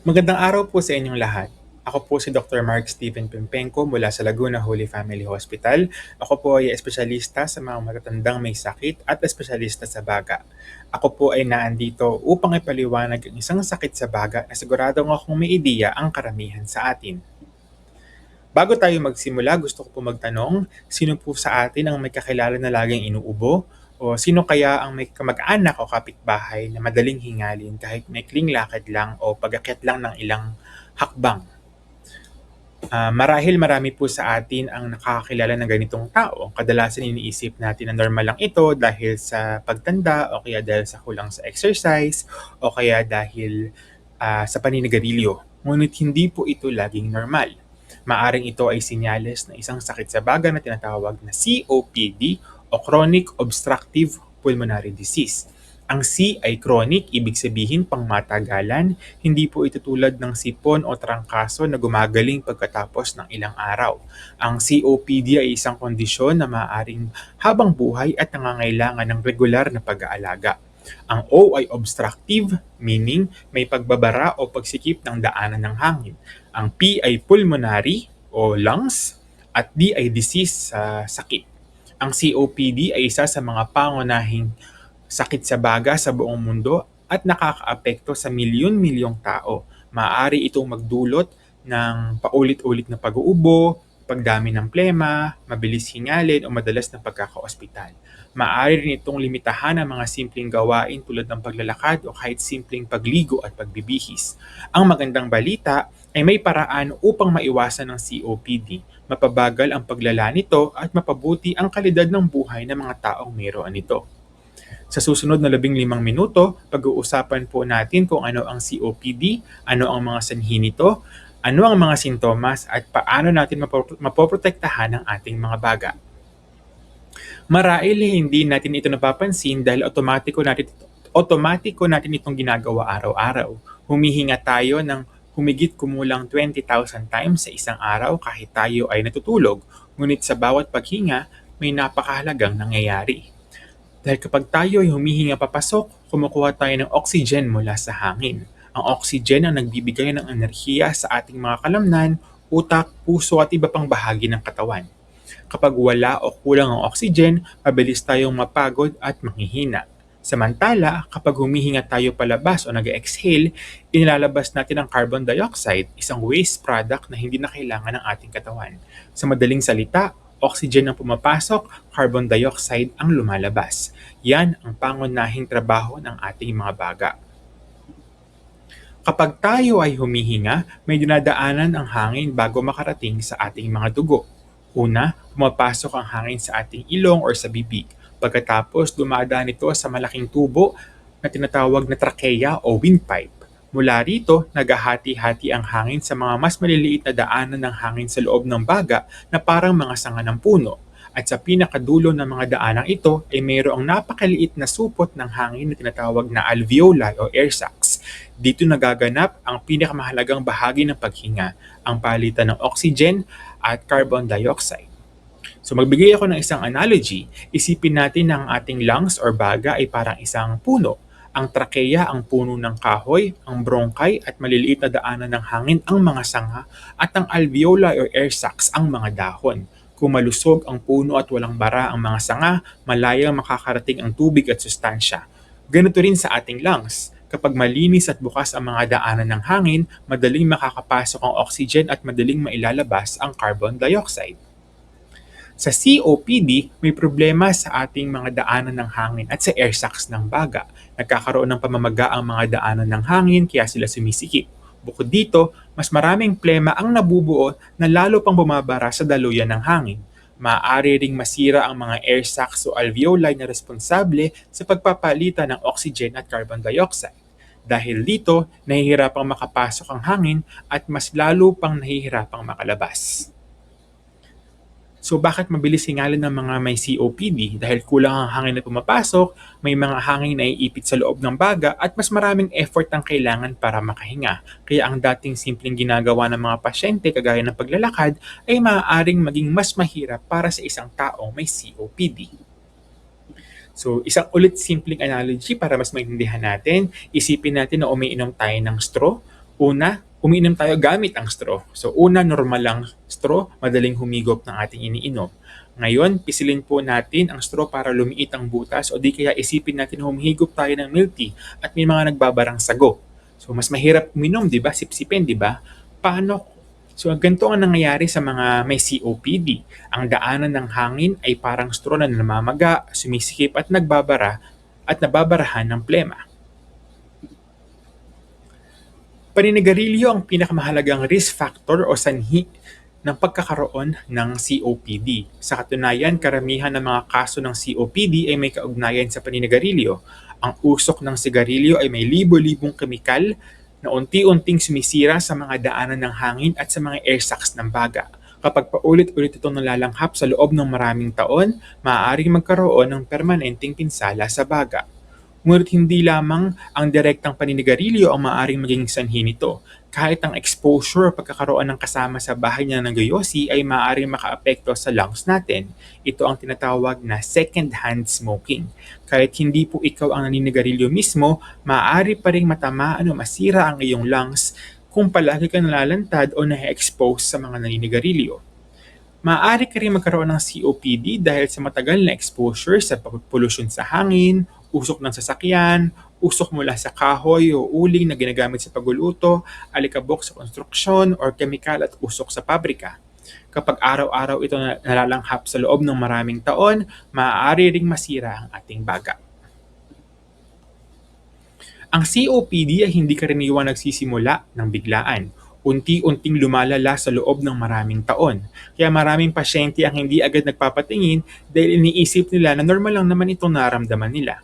Magandang araw po sa inyong lahat. Ako po si Dr. Mark Steven Pimpenko mula sa Laguna Holy Family Hospital. Ako po ay espesyalista sa mga matatandang may sakit at espesyalista sa baga. Ako po ay naandito upang ipaliwanag ang isang sakit sa baga na siguradong akong may ideya ang karamihan sa atin. Bago tayo magsimula, gusto ko po magtanong, sino po sa atin ang may kakilala na laging inuubo? O sino kaya ang may kamag-anak o kapitbahay na madaling hingalin kahit maikling lakad lang o pag-akyat lang ng ilang hakbang? Marahil marami po sa atin ang nakakakilala ng ganitong tao. Kadalasan iniisip natin na normal lang ito dahil sa pagtanda o kaya dahil sa kulang sa exercise o kaya dahil sa paninigarilyo. Ngunit hindi po ito laging normal. Maaring ito ay senyales na isang sakit sa baga na tinatawag na COPD o Chronic Obstructive Pulmonary Disease. Ang C ay chronic, ibig sabihin pangmatagalan, hindi po ito tulad ng sipon o trangkaso na gumagaling pagkatapos ng ilang araw. Ang COPD ay isang kondisyon na maaaring habang buhay at nangangailangan ng regular na pag-aalaga. Ang O ay obstructive, meaning may pagbabara o pagsikip ng daanan ng hangin. Ang P ay pulmonary o lungs, at D ay disease sa sakit. Ang COPD ay isa sa mga pangunahing sakit sa baga sa buong mundo at nakakaapekto sa milyon-milyong tao. Maaari itong magdulot ng paulit-ulit na pag-uubo, pagdami ng plema, mabilis hingalin o madalas na pagkakaospital. Maaari rin itong limitahan ang mga simpleng gawain tulad ng paglalakad o kahit simpleng pagligo at pagbibihis. Ang magandang balita ay may paraan upang maiwasan ang COPD, mapabagal ang paglala nito at mapabuti ang kalidad ng buhay ng mga taong mayroon nito. Sa susunod na 15 minuto, pag-uusapan po natin kung ano ang COPD, ano ang mga sanhi nito, ano ang mga sintomas at paano natin mapoprotektahan ang ating mga baga. Marahil hindi natin ito napapansin dahil otomatiko natin itong ginagawa araw-araw. Humihinga tayo ng humigit kumulang 20,000 times sa isang araw kahit tayo ay natutulog, ngunit sa bawat paghinga, may napakahalagang nangyayari. Dahil kapag tayo ay humihinga papasok, kumukuha tayo ng oxygen mula sa hangin. Ang oxygen ang nagbibigay ng enerhiya sa ating mga kalamnan, utak, puso at iba pang bahagi ng katawan. Kapag wala o kulang ang oxygen, mabilis tayong mapagod at manghihina. Samantala, kapag humihinga tayo palabas o nag-exhale, inilalabas natin ang carbon dioxide, isang waste product na hindi na kailangan ng ating katawan. Sa madaling salita, oxygen ang pumapasok, carbon dioxide ang lumalabas. Yan ang pangunahing trabaho ng ating mga baga. Kapag tayo ay humihinga, may dinadaanan ang hangin bago makarating sa ating mga dugo. Una, pumapasok ang hangin sa ating ilong or sa bibig. Pagkatapos, dumadaan ito sa malaking tubo na tinatawag na trachea o windpipe. Mula rito, naghahati-hati ang hangin sa mga mas maliliit na daanan ng hangin sa loob ng baga na parang mga sanga ng puno. At sa pinakadulo ng mga daanang ito ay mayroong napakaliit na supot ng hangin na tinatawag na alveoli o air sacs. Dito nagaganap ang pinakamahalagang bahagi ng paghinga, ang palitan ng oxygen at carbon dioxide. So magbigay ako ng isang analogy, isipin natin na ang ating lungs or baga ay parang isang puno. Ang trachea ang puno ng kahoy, ang bronchi at maliliit na daanan ng hangin ang mga sanga, at ang alveoli or air sacs ang mga dahon. Kung malusog ang puno at walang bara ang mga sanga, malayang makakarating ang tubig at sustansya. Ganito rin sa ating lungs. Kapag malinis at bukas ang mga daanan ng hangin, madaling makakapasok ang oxygen at madaling mailalabas ang carbon dioxide. Sa COPD, may problema sa ating mga daanan ng hangin at sa air sacs ng baga. Nagkakaroon ng pamamaga ang mga daanan ng hangin kaya sila sumisikip. Bukod dito, mas maraming plema ang nabubuo na lalo pang bumabara sa daluyan ng hangin. Maaari ring masira ang mga air sacs o alveoli na responsable sa pagpapalitan ng oxygen at carbon dioxide. Dahil dito, nahihirapang makapasok ang hangin at mas lalo pang nahihirapang makalabas. So bakit mabilis hingalin ng mga may COPD? Dahil kulang ang hangin na pumapasok, may mga hangin na iipit sa loob ng baga at mas maraming effort ang kailangan para makahinga. Kaya ang dating simpleng ginagawa ng mga pasyente kagaya ng paglalakad ay maaaring maging mas mahirap para sa isang taong may COPD. So isang ulit simpleng analogy para mas maintindihan natin, isipin natin na umiinom tayo ng straw. Una, umiinom tayo gamit ang straw. So una, normal lang straw, madaling humigop ng ating iniinom. Ngayon, pisilin po natin ang straw para lumiit ang butas o di kaya isipin natin humihigop tayo ng milk tea at may mga nagbabarang sago. So mas mahirap uminom, di ba? Sipsipin, di ba? Paano? So ganito ang nangyayari sa mga may COPD. Ang daanan ng hangin ay parang straw na namamaga, sumisikip at nababarahan ng plema. Paninigarilyo ang pinakamahalagang risk factor o sanhi ng pagkakaroon ng COPD. Sa katunayan, karamihan ng mga kaso ng COPD ay may kaugnayan sa paninigarilyo. Ang usok ng sigarilyo ay may libo-libong kemikal na unti-unting sumisira sa mga daanan ng hangin at sa mga air sacs ng baga. Kapag paulit-ulit itong nalalanghap sa loob ng maraming taon, maaaring magkaroon ng permanenteng pinsala sa baga. Ngunit hindi lamang ang direktang paninigarilyo ang maaaring maging sanhi nito. Kahit ang exposure o pagkakaroon ng kasama sa bahay niya ng gayosi ay maaaring makaapekto sa lungs natin. Ito ang tinatawag na second-hand smoking. Kahit hindi po ikaw ang naninigarilyo mismo, maaari pa rin matamaan o masira ang iyong lungs kung palagi ka nalalantad o na-expose sa mga naninigarilyo. Maaari ka rin magkaroon ng COPD dahil sa matagal na exposure sa pollution sa hangin, usok ng sasakyan, usok mula sa kahoy o uling na ginagamit sa pagluluto, alikabok sa konstruksyon, or kemikal at usok sa pabrika. Kapag araw-araw ito nalalanghap sa loob ng maraming taon, maaari ring masira ang ating baga. Ang COPD ay hindi karaniwang nagsisimula ng biglaan. Unti-unting lumalala sa loob ng maraming taon. Kaya maraming pasyente ang hindi agad nagpapatingin dahil iniisip nila na normal lang naman itong naramdaman nila.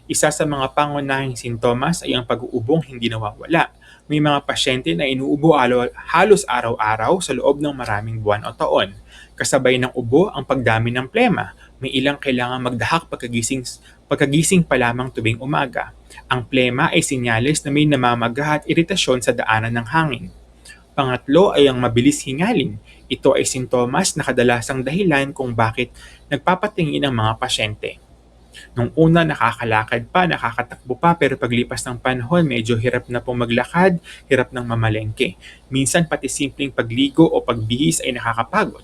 Isa sa mga pangunahing sintomas ay ang pag-uubong hindi nawawala. May mga pasyente na inuubo halos araw-araw sa loob ng maraming buwan o taon. Kasabay ng ubo ang pagdami ng plema. May ilang kailangan magdahak pagkagising pa lamang tuwing umaga. Ang plema ay senyales na may namamaga at iritasyon sa daanan ng hangin. Pangatlo ay ang mabilis hingalin. Ito ay sintomas na kadalasang dahilan kung bakit nagpapatingin ang mga pasyente. Nung una nakakalakad pa, nakakatakbo pa, pero paglipas ng panahon medyo hirap na pong maglakad, hirap ng mamalengke. Minsan pati simpleng pagligo o pagbihis ay nakakapagod.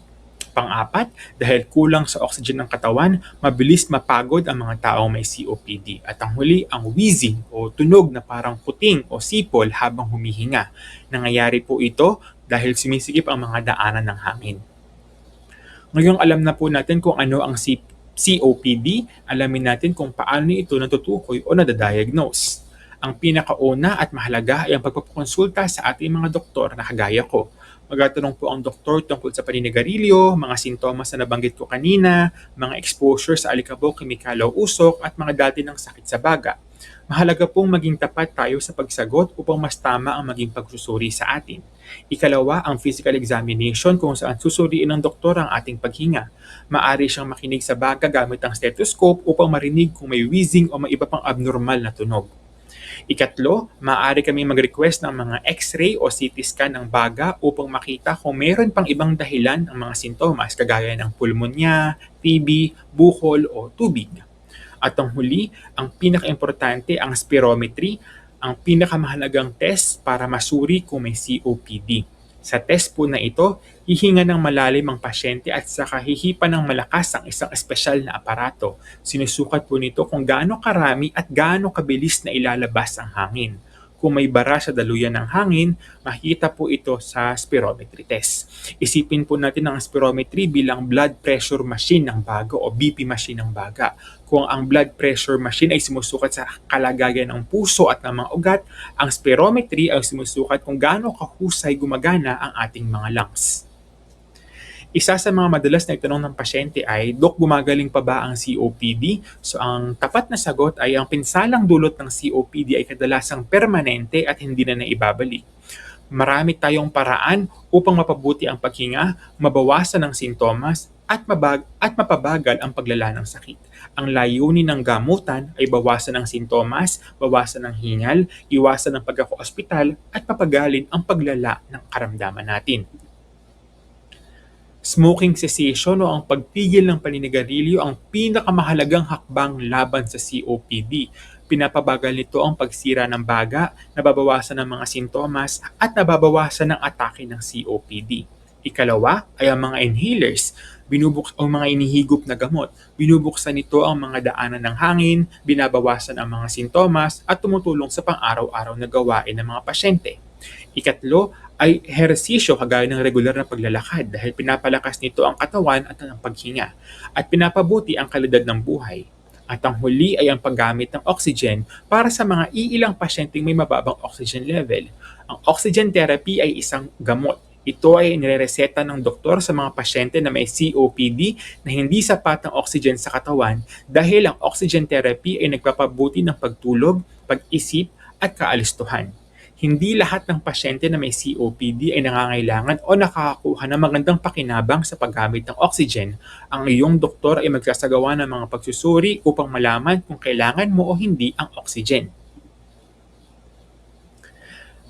Pang-apat, dahil kulang sa oxygen ng katawan, mabilis mapagod ang mga taong may COPD. At ang huli, ang wheezing o tunog na parang puting o sipol habang humihinga. Nangyayari po ito dahil sumisikip ang mga daanan ng hangin. Ngayong alam na po natin kung ano ang COPD, alamin natin kung paano ito natutukoy o nadadiagnose. Ang pinakauna at mahalaga ay ang pagpapakonsulta sa ating mga doktor na kagaya ko. Magtatanong po ang doktor tungkol sa paninigarilyo, mga sintomas na nabanggit ko kanina, mga exposure sa alikabok, kemikal o usok, at mga dati ng sakit sa baga. Mahalaga pong maging tapat tayo sa pagsagot upang mas tama ang maging pagsusuri sa atin. Ikalawa, ang physical examination kung saan susuriin ng doktor ang ating paghinga. Maaari siyang makinig sa baga gamit ang stethoscope upang marinig kung may wheezing o may iba pang abnormal na tunog. Ikatlo, maaari kami mag-request ng mga X-ray o CT scan ng baga upang makita kung mayroon pang ibang dahilan ang mga sintomas kagaya ng pulmonya, TB, buhol o tubig. At ang huli, ang pinaka-importante, ang spirometry, ang pinakamahalagang test para masuri kung may COPD. Sa test po na ito, hihinga ng malalim ang pasyente at saka hihipa ng malakas ang isang espesyal na aparato. Sinusukat po nito kung gaano karami at gaano kabilis na ilalabas ang hangin. Kung may bara sa daluyan ng hangin, makikita po ito sa spirometry test. Isipin po natin ang spirometry bilang blood pressure machine ng baga o BP machine ng baga. Kung ang blood pressure machine ay sumusukat sa kalagayan ng puso at ng mga ugat, ang spirometry ay sumusukat kung gaano kahusay gumagana ang ating mga lungs. Isa sa mga madalas na itanong ng pasyente ay, Dok, gumagaling pa ba ang COPD? So ang tapat na sagot ay ang pinsalang dulot ng COPD ay kadalasang permanente at hindi na naibabalik. Marami tayong paraan upang mapabuti ang paghinga, mabawasan ang sintomas, at mapabagal ang paglala ng sakit. Ang layunin ng gamutan ay bawasan ang sintomas, bawasan ang hingal, iwasan ang pagkaka-ospital, at papagalin ang paglala ng karamdaman natin. Smoking cessation o ang pagpigil ng paninigarilyo ang pinakamahalagang hakbang laban sa COPD. Pinapabagal nito ang pagsira ng baga, nababawasan ng mga sintomas, at nababawasan ng atake ng COPD. Ikalawa ay ang mga inhalers, o mga inihigop na gamot. Binubuksan nito ang mga daanan ng hangin, binabawasan ang mga sintomas, at tumutulong sa pang-araw-araw na gawain ng mga pasyente. Ikatlo ay ehersisyo kagaya ng regular na paglalakad dahil pinapalakas nito ang katawan at ang paghinga at pinapabuti ang kalidad ng buhay. At ang huli ay ang paggamit ng oxygen para sa mga iilang pasyenteng may mababang oxygen level. Ang oxygen therapy ay isang gamot. Ito ay inirereseta ng doktor sa mga pasyente na may COPD na hindi sapat ng oxygen sa katawan dahil ang oxygen therapy ay nagpapabuti ng pagtulog, pag-isip at kaalistuhan. Hindi lahat ng pasyente na may COPD ay nangangailangan o nakakakuha ng magandang pakinabang sa paggamit ng oxygen. Ang iyong doktor ay magsasagawa ng mga pagsusuri upang malaman kung kailangan mo o hindi ang oxygen.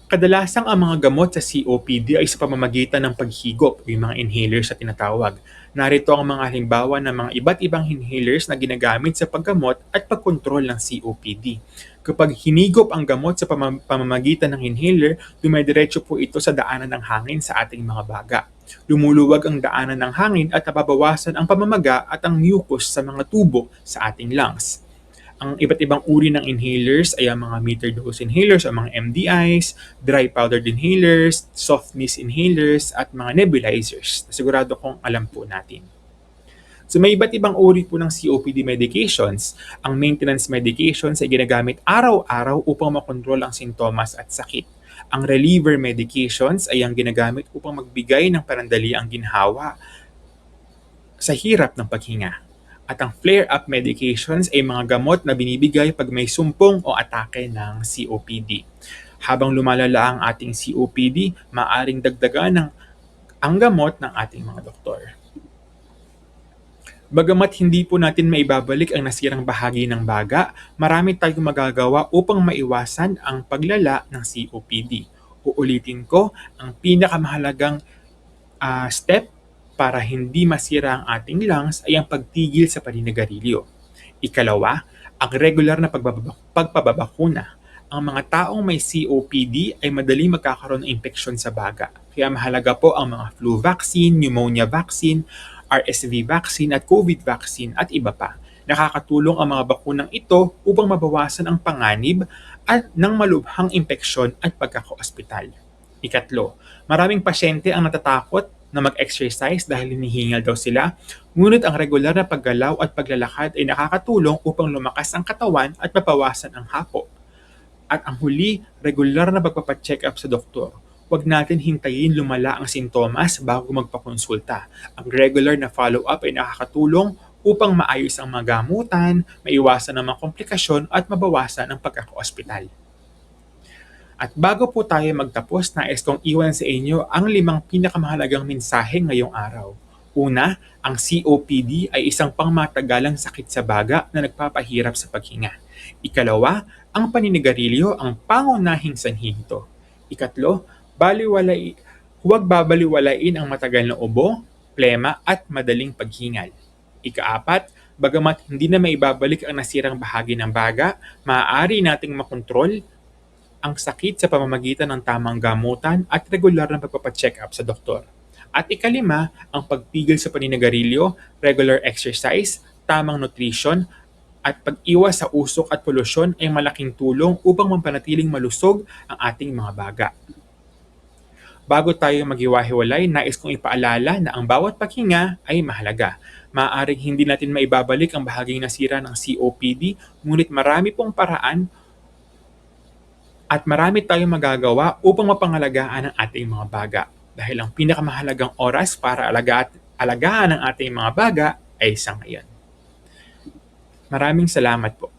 Kadalasang ang mga gamot sa COPD ay sa pamamagitan ng paghigop o yung mga inhalers na tinatawag. Narito ang mga halimbawa ng mga iba't ibang inhalers na ginagamit sa paggamot at pagkontrol ng COPD. Kapag hinigop ang gamot sa pamamagitan ng inhaler, dumediretso po ito sa daanan ng hangin sa ating mga baga. Lumuluwag ang daanan ng hangin at nababawasan ang pamamaga at ang mucus sa mga tubo sa ating lungs. Ang iba't ibang uri ng inhalers ay ang mga metered dose inhalers o mga MDIs, dry powdered inhalers, soft mist inhalers, at mga nebulizers. Sigurado kong alam po natin. So may iba't ibang uri po ng COPD medications. Ang maintenance medications ay ginagamit araw-araw upang makontrol ang sintomas at sakit. Ang reliever medications ay ang ginagamit upang magbigay ng panandaliang ginhawa sa hirap ng paghinga. At ang flare-up medications ay mga gamot na binibigay pag may sumpong o atake ng COPD. Habang lumalala ang ating COPD, maaaring dagdagan ang gamot ng ating mga doktor. Bagamat hindi po natin maibabalik ang nasirang bahagi ng baga, marami tayong magagawa upang maiwasan ang paglala ng COPD. Uulitin ko, ang pinakamahalagang step para hindi masira ang ating lungs ay ang pagtigil sa paninigarilyo. Ikalawa, ang regular na pagpababakuna. Ang mga taong may COPD ay madaling magkakaroon ng impeksyon sa baga. Kaya mahalaga po ang mga flu vaccine, pneumonia vaccine, RSV vaccine at COVID vaccine at iba pa. Nakakatulong ang mga bakunang ito upang mabawasan ang panganib at ng malubhang impeksyon at pagkakaospital. Ikatlo, maraming pasyente ang natatakot na mag-exercise dahil hinihingal daw sila, ngunit ang regular na paggalaw at paglalakad ay nakakatulong upang lumakas ang katawan at mabawasan ang hapo. At ang huli, regular na pagpapacheck up sa doktor. Huwag natin hintayin lumala ang sintomas bago magpakonsulta. Ang regular na follow-up ay nakakatulong upang maayos ang mga gamutan, maiwasan ang mga komplikasyon at mabawasan ang pagkakaospital. At bago po tayo magtapos, nais kong iwan sa inyo ang 5 pinakamahalagang mensahe ngayong araw. Una, ang COPD ay isang pangmatagalang sakit sa baga na nagpapahirap sa paghinga. Ikalawa, ang paninigarilyo ang pangunahing sanhi nito. Ikatlo, huwag babaliwalain ang matagal na ubo, plema at madaling paghingal. Ikaapat, bagamat hindi na maibabalik ang nasirang bahagi ng baga, maaari nating makontrol ang sakit sa pamamagitan ng tamang gamutan at regular na pagpapacheck up sa doktor. At ikalima, ang pagpigil sa paninigarilyo, regular exercise, tamang nutrition, at pag-iwas sa usok at polusyon ay malaking tulong upang mapanatiling malusog ang ating mga baga. Bago tayo maghiwa-hiwalay, nais kong ipaalala na ang bawat paghinga ay mahalaga. Maaaring hindi natin maibabalik ang bahaging nasira ng COPD, ngunit marami pong paraan at marami tayong magagawa upang mapangalagaan ang ating mga baga. Dahil ang pinakamahalagang oras para alagaan ang ating mga baga ay sa ngayon. Maraming salamat po.